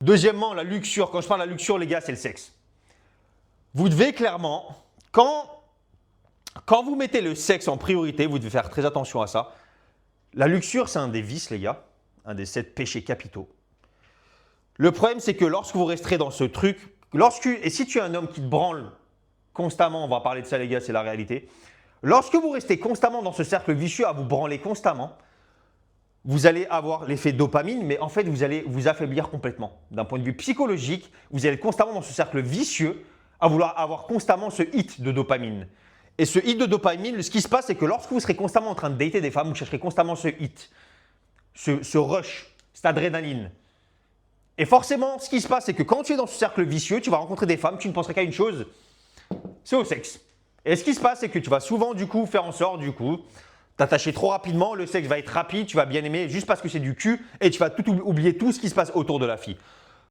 Deuxièmement, la luxure. Quand je parle de la luxure, les gars, c'est le sexe. Vous devez clairement, quand vous mettez le sexe en priorité, vous devez faire très attention à ça. La luxure, c'est un des vices, les gars, un des 7 péchés capitaux. Le problème, c'est que lorsque vous resterez dans ce truc, et si tu es un homme qui te branle constamment, on va parler de ça, les gars, c'est la réalité. Lorsque vous restez constamment dans ce cercle vicieux à vous branler constamment, vous allez avoir l'effet dopamine, mais en fait, vous allez vous affaiblir complètement. D'un point de vue psychologique, vous allez être constamment dans ce cercle vicieux à vouloir avoir constamment ce hit de dopamine. Et ce hit de dopamine, ce qui se passe, c'est que lorsque vous serez constamment en train de dater des femmes, vous chercherez constamment ce hit, ce rush, cette adrénaline. Et forcément, ce qui se passe, c'est que quand tu es dans ce cercle vicieux, tu vas rencontrer des femmes, tu ne penserais qu'à une chose, c'est au sexe. Et ce qui se passe, c'est que tu vas souvent, faire en sorte, t'attacher trop rapidement, le sexe va être rapide, tu vas bien aimer juste parce que c'est du cul et tu vas oublier tout ce qui se passe autour de la fille.